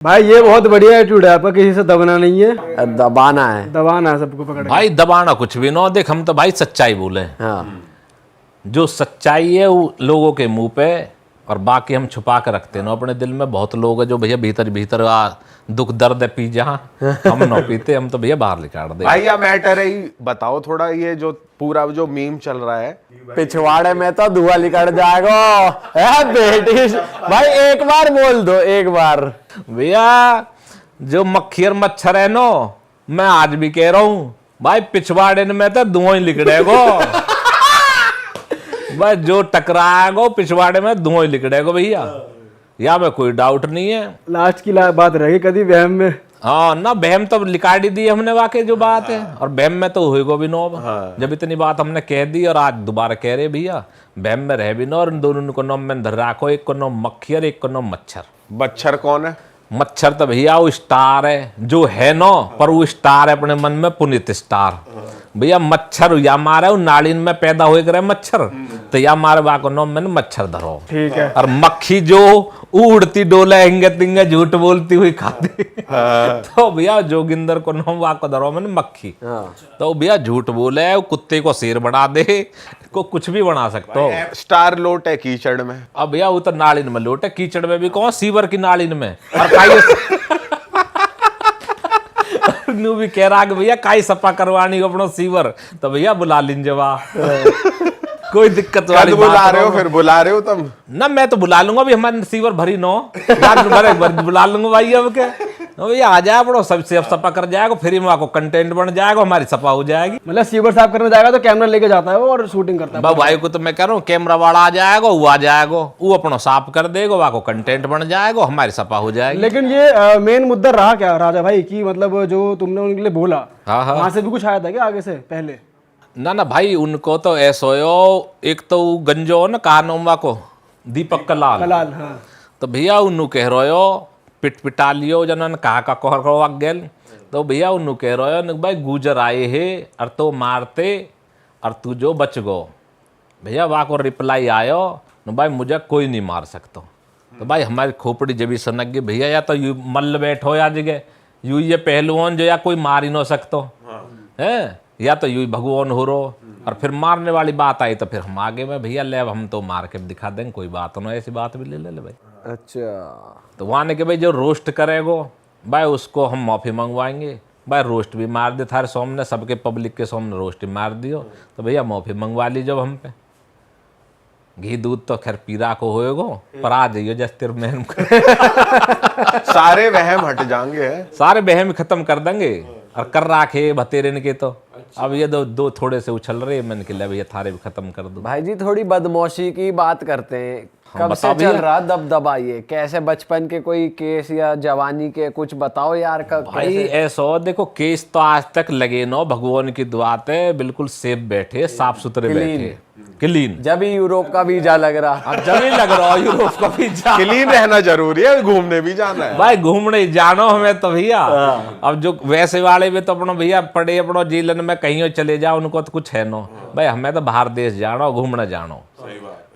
भाई ये बहुत बढ़िया एटीट्यूड है आपका, किसी से दबना नहीं है, दबाना है सबको पकड़ के। भाई दबाना कुछ भी ना, देख हम तो भाई सच्चाई बोले। हाँ। जो सच्चाई है वो लोगों के मुंह पे, और बाकी हम छुपा के रखते हैं ना अपने दिल में। बहुत लोग है जो भैया भीतर भीतर दुख दर्द है पी जहाँ हम ना पीते, हम तो भैया बाहर निकाल दे। भाई या मैटर है ही बताओ थोड़ा, ये जो पूरा जो मीम चल रहा है पिछवाड़े में तो धुआं निकल जाएगा है बेटी। भाई एक बार बोल दो, एक बार। भैया जो मक्खी और मच्छर है नो, मैं आज भी कह रहा हूँ भाई पिछवाड़े में तो धुआं ही निकलेगो। भाई जो टकराएगो पिछवाड़े में धुआं ही निकलेगो भैया, या में कोई डाउट नहीं है। लास्ट की बात रहेगी कभी वहम में। हाँ ना, बहम तो लिकाट दी हमने वाकई जो बात है, और बहम में तो होएगा भी नो। जब इतनी बात हमने कह दी और आज दोबारा कह रहे भैया, बहम में रह भी नो। और इन दोनों को नाम में धर रखो, एक को नाम मक्खी और एक को नाम मच्छर। मच्छर कौन है? मच्छर तो भैया वो स्टार है जो है नो, पर वो स्टार है अपने मन में, पुनीत स्टार। भैया मच्छर या मारे नाड़ीन में पैदा हो करे मच्छर, तो या मारे वाको नो मैंने मच्छर धरो। ठीक है। और मक्खी जो उड़ती डोले हिंगे तिंगे झूठ बोलती हुई खाती, तो भैया जोगिंदर को नो वाको धरो मैंने मक्खी। तो भैया झूठ बोले, कुत्ते को शेर बना दे, को कुछ भी बना सकते हो। स्टार लोट है कीचड़ में। अब भैया वो तो नाड़ीन में लोट है, कीचड़ में भी कौन, सीवर की नाड़ीन में। और नू भी कह रहा कि भैया काई सपा करवानी अपनो सीवर, तो भैया बुला लीन जवा। कोई दिक्कत वाली बात बुला रहे हो, फिर बुला रहे हो तुम ना? मैं तो बुला लूंगा भी, हमारे सीवर भरी नो बुला लूंगा भाई। अब के भैया आ जाए अपनो सबसे, अब सपा कर जाएगा, फिर को कंटेंट बन जाएगा, हमारी सपा हो जाएगी। मतलब सीवर साफ करने जाएगा तो कैमरा लेके जाता है वो और शूटिंग करता है। भाई को तो मैं कह रहा हूँ कैमरा वाला आ जाएगा, वो आ जाएगा, वो अपना साफ कर देगा, वहाँ को कंटेंट बन जाएगा, हमारी सपा हो जाएगी। लेकिन ये मेन मुद्दा रहा क्या राजा भाई की, मतलब जो तुमने उनके लिए बोला, वहां से भी कुछ आया था क्या आगे से पहले? ना भाई उनको तो ऐसा हो, एक तो गंजो ना कहा नोमा को, दीपक कलाल। हाँ। तो भैया उन्नू कह रहे हो पिटा लियो जनन कहा का कोहर गेल। तो भैया उन्नू कह रहे हो भाई गुजर आए है और तो मारते और तू जो बच गो। भैया वहाँ को रिप्लाई आयो न भाई मुझे कोई नहीं मार सकता। तो भाई हमारी खोपड़ी जब भी सनक गई भैया, या तो यू मल्ल बैठो या जगह यू ये पहलवान जो या कोई मार ही ना सकतो है, या तो यू भगवान हो रो। और फिर मारने वाली बात आई तो फिर हम आगे में भैया ले, अब हम तो मार के दिखा देंगे, कोई बात ना, ऐसी बात भी ले ले भाई। अच्छा, तो वहाँ ने कि भाई जो रोस्ट करेगो भाई उसको हम माफ़ी मंगवाएंगे। भाई रोस्ट भी मार दे थारे सामने, सबके पब्लिक के सामने रोस्ट भी मार दियो, तो भैया माफ़ी मंगवा लीजिए हम पे। घी दूध तो खैर पीरा को होएगो, पर आ जाइयो जैसे तेरे महम सारे वहम हट जाएंगे, सारे वहम खत्म कर देंगे। और कर राखे भतेरे के तो अब ये दो थोड़े से उछल रहे, मैंने कहा भैया थारे भी खत्म कर दो। भाई जी थोड़ी बदमाशी की बात करते हैं, कब से बता चल रहा दबदबा ये? कैसे बचपन के कोई केस या जवानी के कुछ बताओ यार। भाई ऐसा देखो, केस तो आज तक लगे नो, भगवान की दुआ है बिल्कुल सेफ बैठे, साफ सुथरे बैठे, क्लीन। जब ही यूरोप का वीजा लग रहा, अब जब ही लग रहा यूरोप का वीजा, क्लीन रहना जरूरी है, घूमने भी जाना है भाई, घूमने जानो हमें तो भैया। अब जो वैसे वाले भी तो अपना भैया पड़े अपना जीलन में कहीं चले जाओ, उनको तो कुछ है नो भाई, हमें तो बाहर देश जानो, घूमने जानो,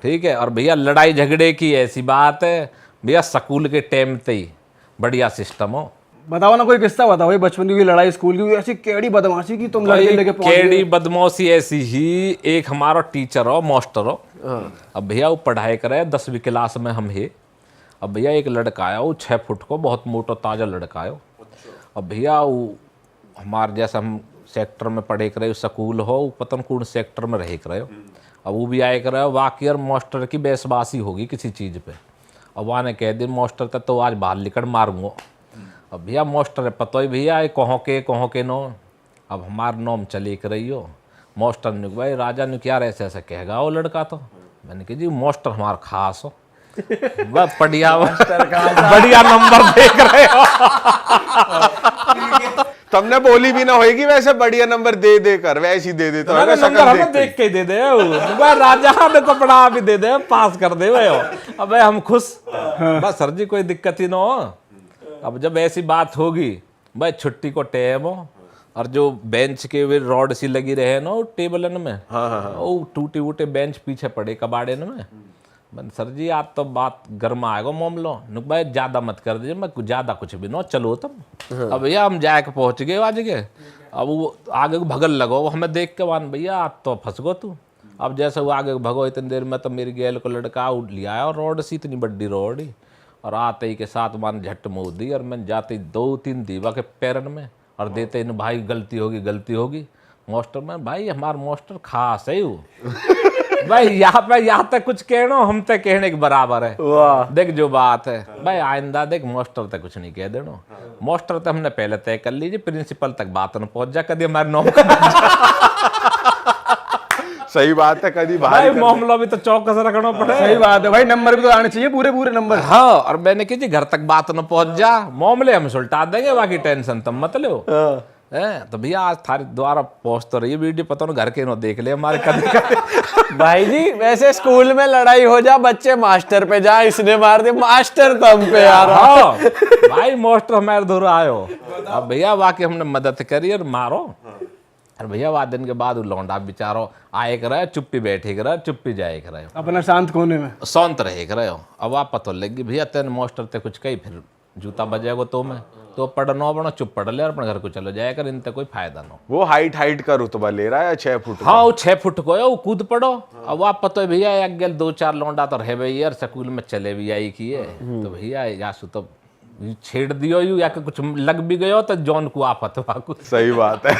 ठीक है। और भैया लड़ाई झगड़े की ऐसी बात है भैया, स्कूल के टाइम पे ही बढ़िया सिस्टम हो। बताओ ना कोई किस्सा बताओ भाई, बचपन की लड़ाई, स्कूल की ऐसी केड़ी बदमाशी की तुम लड़के लेके पहुंच गए? केड़ी बदमाशी ऐसी ही, एक हमारा टीचर हो, मास्टर हो। अब भैया वो पढ़ाई करे 10वीं क्लास में हम है। अब भैया एक लड़का आया, वो 6 फुट को, बहुत मोटा ताजा लड़का आयो। अब भैया वो हमारे जैसे हम सेक्टर में पढ़े करे स्कूल हो, पता नहीं कौन सेक्टर में रहे करे। अब वो भी आए करे, वाकई और मास्टर की बेसबासी होगी किसी चीज़ पे। अब वहाँ ने कह दी मास्टर तक तो आज बाहर निकल मारूंगा। अब भैया मास्टर है पता ही भैया कहों के नो। अब हमार नोम चले कर रही हो, मास्टर ने भाई राजा ने क्या ऐसे ऐसे कहेगा वो लड़का। तो मैंने कहा जी मास्टर हमारा खास हो, बढ़िया बढ़िया नंबर देख रहे हो। तुमने बोली भी ना होगी वैसे, बढ़िया नंबर दे दे कर वैसे ही दे देता है, नंबर हमें देख के दे दे राजा, हमें तो पढ़ा भी दे दे, पास कर दे भाई। अब हम खुश, बस सर जी कोई दिक्कत ही ना हो। अब जब ऐसी बात होगी भाई, छुट्टी को टाइम हो और जो बेंच के वे रॉड सी लगी रहे ना टेबलन में, वो टूटे वूटे बेंच पीछे पड़े कबाड़े में, मन सर जी आज तो बात गर्मा आएगा मामलो नुक भाई ज्यादा मत कर दीजिए, मैं ज्यादा कुछ भी नो चलो तुम। अब भैया हम जाके पहुंच गए आज के, अब वो आगे को भगल लगो, वो हमें देख के मान भैया आज तो फंस गो तू। अब जैसे वो आगे भगो इतनी देर में तो मेरी गैल को लड़का उठ लिया है और रोड सी इतनी बड़ी रोड ही, और आते ही के साथ मान झट मुँह दी और मैं जाते 2-3 दीवा के पैरन में और देते इन भाई गलती होगी। मास्टर में भाई हमार मास्टर खास है वो भाई यहाँ तक कुछ कहना हम तक कहने के बराबर है। देख जो बात है भाई आइंदा देख मास्टर तक कुछ नहीं कह देना, मास्टर तक हमने पहले तय कर लीजिए, प्रिंसिपल तक बात न पहुंच जा कभी हमारे नौम सही बात है, कभी भाई मामला भी तो चौकस रखना पड़े। सही बात है भाई, नंबर भी तो आने चाहिए पूरे नंबर। हाँ और मैंने कीजिए घर तक बात न पहुंच जा, मामले हम सुलटा देंगे, बाकी टेंशन तुम मत लो। तो भैया आज थारे द्वारा पहुंच तो रही वीडियो, पता ना घर के नो देख ले हमारे कभी भाई जी वैसे स्कूल में लड़ाई हो जा बच्चे मास्टर पे जा, इसने मार दे मास्टर तो हम पे यार। हाँ भाई मास्टर हमारे दूर आयो, अब भैया बाकी हमने मदद करी और मारो। और भैया बाद दिन के बाद लौंडा बेचारो आए कर चुप्पी बैठे कर चुप्पी जाए कर अपना शांत कोने में शांत रहे कर। अब आप पता लगी भैया तेन मास्टर ते कुछ कही फिर जूता बजेगा तो मैं तो पढ़नो बनो चुप पढ़ ले और अपने घर को चलो जाया कर, इनते कोई फायदा ना। वो हाइट का रुतबा ले रहा है 6 फुट। हाँ वो 6 फुट को है, वो कूद पड़ो। अब आप पता है भैया एक गेल 2-4 लौंडा तो रहे भैया स्कूल में चले भी आई की है, तो भैया यासु तो छेड़ दियो यू या कुछ लग भी गयो तो जॉन को आफत वाकु। सही बात है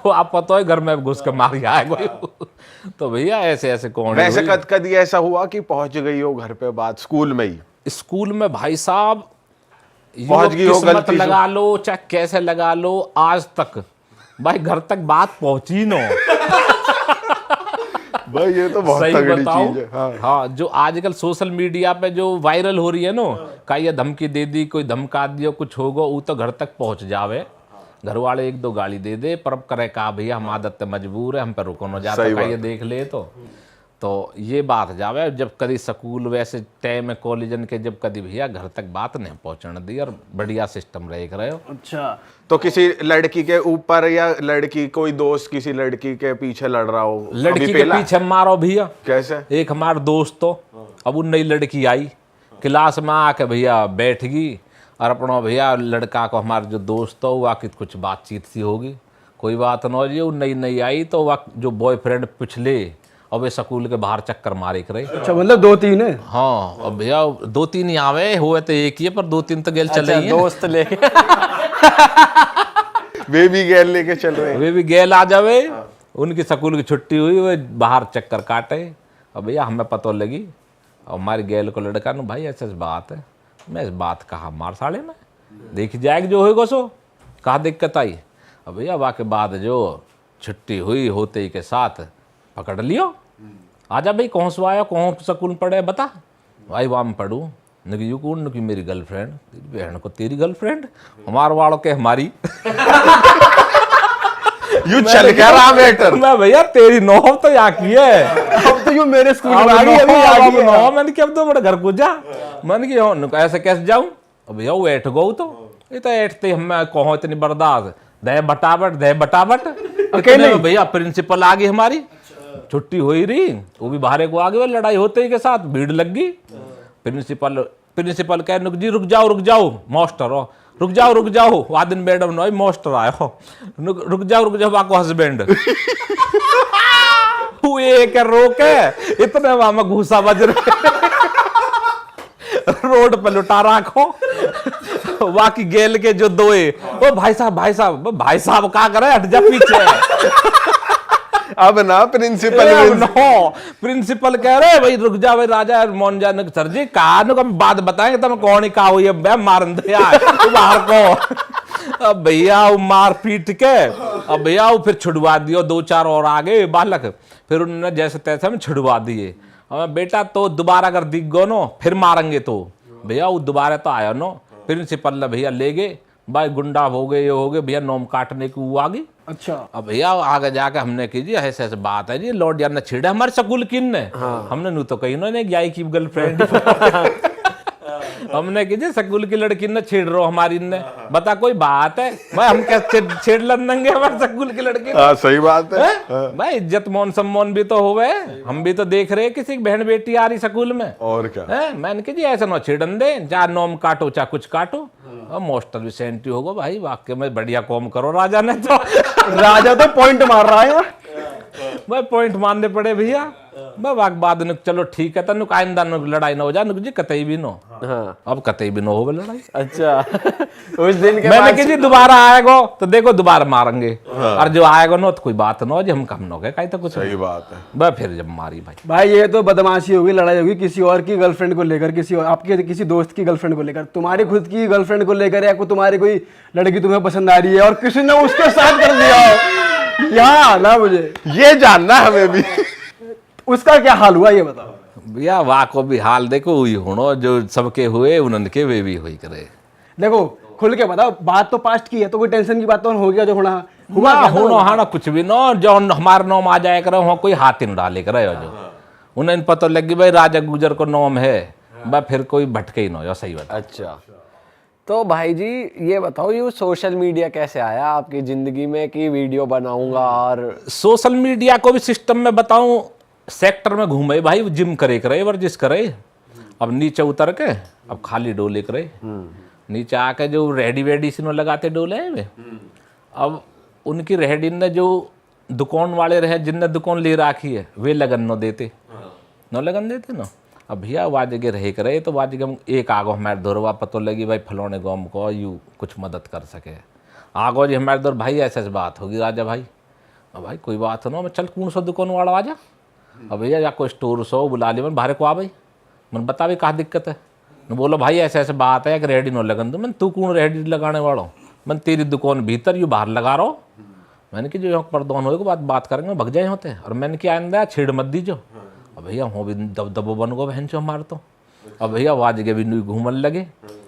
वो आप पता है घर में घुस के मार आएगा तो भैया ऐसे कौन। वैसे कभी ऐसा हुआ कि पहुंच गई हो घर पे बात स्कूल में ही? स्कूल में भाई साहब पहुंच गई हो गलती लगा लो चाहे कैसे लगा लो, आज तक भाई घर तक बात पहुंची नो भाई ये तो बहुत तगड़ी चीज है। हाँ जो आजकल सोशल मीडिया पे जो वायरल हो रही है नो, का ये धमकी दे दी, कोई धमका दियो कुछ होगा, वो तो घर तक पहुंच जावे। घर वाले 1-2 गाली दे दे पर अब करे का भैया हम आदत मजबूर है, हम पे रुको न जाता का ये देख ले तो ये बात जावे। जब कभी स्कूल वैसे टाइम में कॉलेजन के जब कभी भैया घर तक बात नहीं पहुंचने दी और बढ़िया सिस्टम रहे करे हो। अच्छा तो किसी लड़की के ऊपर या लड़की कोई दोस्त किसी लड़की के पीछे लड़ रहा हो, लड़की के पीछे मारो भैया कैसे? एक हमारे दोस्त तो अब वो नई लड़की आई क्लास में आके भैया बैठ गई और अपना भैया लड़का को हमारे जो दोस्त हो वाकई कुछ बातचीत सी होगी, कोई बात न हो जी। वो नई आई तो वक्त जो बॉयफ्रेंड पिछले और वे स्कूल के बाहर चक्कर मारे करे। अच्छा मतलब 2-3 है? हाँ अब भैया 2-3 ही आवे हुए तो एक ही है पर 2-3 तो गेल चले ही दोस्त लेके वे भी गैल लेके चल रहे हैं, वे भी गेल आ जावे। उनकी स्कूल की छुट्टी हुई वे बाहर चक्कर काटे। अब भैया हमें पता लगी और हमारी गैल को लड़का नु भाई ऐसे बात है, मैं इस बात कहा मार साड़े में देखी जाएगी जो होगा सो कहा दिक्कत आई। अब भैया वाके बाद जो छुट्टी हुई होते ही के साथ पकड़ लियो, आजा भाई कौन सो आया कौन स्कूल पढ़े बता। भाई वहाँ में पढ़ूँ नकी यू कौन नकी मेरी गर्लफ्रेंड, तेरी बहन को तेरी गर्लफ्रेंड, हमार वालों के हमारी यू चल क्या रहा मैटर। मैं भैया तेरी नौब तो यहाँ की है, अब तो यू मेरे स्कूल में आ गई, अभी आ गई है। मैंने कि अब तो बड़ा घर को जा, मैंने कि ऐसे कैसे जाऊँ। अब भैया वो ऐठ गो तो ये तो ऐठते हमें कहो इतनी बर्दाश्त दे बटाबट अकेले भैया प्रिंसिपल आ गई हमारी, छुट्टी हो ही रही वो भी बाहर को आ गए, लड़ाई होते ही के साथ भीड़ लग गई। प्रिंसिपल कह जी रुक जाओ मास्टर हो रुक जाओ वादिन मैडम नो मास्टर आयो रुक जाओ आपको हस्बैंड एक रोके इतने वहां में घूसा बज रहे रोड पे लुटा रखो बाकी गेल के जो दोए ओ भाई साहब क्या करे हट जा पीछे अब ना प्रिंसिपल कह रहे भाई रुक जा भाई राजा मोहन जान सर जी कहा बात बताएंगे तुम कौन ही कहा हुई है मार बाहर को। अब भैया वो मार पीट के अब भैया वो फिर छुड़वा दियो 2-4 और आ गए बालक, फिर उन्होंने जैसे तैसे में छुड़वा दिए। अब बेटा तो दोबारा अगर दिख गो नो फिर मारेंगे तो भैया वो दोबारा तो आया नो प्रिंसिपल ने भैया ले गए भाई गुंडा हो गए ये हो गए भैया नोम काटने की वो आ गई। अच्छा अब भैया आगे जाके हमने की जी ऐसे बात है जी लॉर्ड यार ने छेड़ा हमारे स्कूल किन ने हमने नू तो कहीं नहीं गया की गर्लफ्रेंड हमने की जी स्कूल की लड़की ने छेड़ रहो हमारी ने, बता कोई बात है भाई, हम क्या छेड़ लंदेंगे हमारे स्कूल की लड़की ने? सही बात है भाई इज्जत मान सम्मान भी तो होवे, हम भी तो देख रहे किसी की बहन बेटी आ रही स्कूल में। और क्या मैंने कहा जी ऐसा ना छेड़न दे, चाहे नोम काटो चाहे कुछ काटो। और मास्टर भी सेंटी होगा भाई, वाकई में बढ़िया कॉम करो राजा ने तो। राजा तो पॉइंट मार रहा है यार। भाई पॉइंट मारने पड़े भैया। भाई बाद नुक चलो ठीक है, तो नुक आइंदा नुक लड़ाई ना हो जाए, नुक जी कतई भी नो। हाँ। अब कतई भी नो हो लड़ाई। अच्छा उस दिन के मैंने बाद कहा जी दोबारा आएगा तो देखो दोबारा मारेंगे, और जो आएगा नो तो कोई बात ना हो जी, हम कम न हो गए कहीं तो कुछ। सही बात है भाई फिर जब मारी भाई भाई ये तो बदमाशी होगी, लड़ाई होगी किसी और की गर्लफ्रेंड को लेकर, किसी और आपके किसी दोस्त की गर्लफ्रेंड को लेकर, तुम्हारी खुद की गर्लफ्रेंड को लेकर, या कोई तुम्हारी कोई लड़की तुम्हें पसंद आ रही है और किसी ने उसके साथ कर दिया हो, यहाँ ना मुझे ये जानना है हमें भी। उसका क्या हाल हुआ ये बताओ। भैया वाह को भी हाल देखो हुई होनो, जो सबके हुए उनके वे भी हुई करे। देखो खुल के बताओ, बात तो पास्ट की है तो कोई टेंशन की बात तो हो गया जो होना हुआ ना क्या था? होनो हाँ ना कुछ भी नो, जो हमारे नाम आ जाए करे वहाँ कोई हाथ ही न डाले करे, जो उन्हें पता लगी भाई राजा गुजर को नाम है, भाई फिर कोई भटके ही ना हो। सही बात। अच्छा तो भाई जी ये बताओ, ये सोशल मीडिया कैसे आया आपकी जिंदगी में कि वीडियो बनाऊंगा? और सोशल मीडिया को भी सिस्टम में बताऊं, सेक्टर में घूमे भाई, जिम करे करे वर्जिश करे, अब नीचे उतर के अब खाली डोले करे, नीचे आके जो रेडी वेडी से लगाते डोले हैं वे, अब उनकी रेडी ने जो दुकान वाले रहे जिनने दुकान ले रखी है वे लगन न देते, न लगन देते ना। अब भैया वाज के रहे करे तो वाज के एक आगो हमारे दौरवा पतो लगी भाई फलोने गाँव को यू कुछ मदद कर सके, आगो जी हमारे दौर भाई ऐसे बात होगी राजा भाई, अब भाई कोई बात ना, मैं चल कौन सा दुकान वाला आ जा, अब भैया या कोई स्टोर सो बुला लिया मैं बाहर को आ भाई, मन बता भाई कहाँ दिक्कत है, न बोलो भाई ऐसे ऐसे बात है कि रेडी न लगन दो, मैं तू कौन रेडी लगाने वाला हूँ, मैं तेरी दुकान भीतर यू बाहर लगा रहा हूँ। मैंने कि जो यहाँ परदौन हो बात करेंगे भग जाए होते हैं, और मैंने क्या आंदा छेड़ मत दीजो। अब भैया हो भी दबदबो बन गो बहन चो हमारे तो, अब भैया वाज के भी घूमन लगे,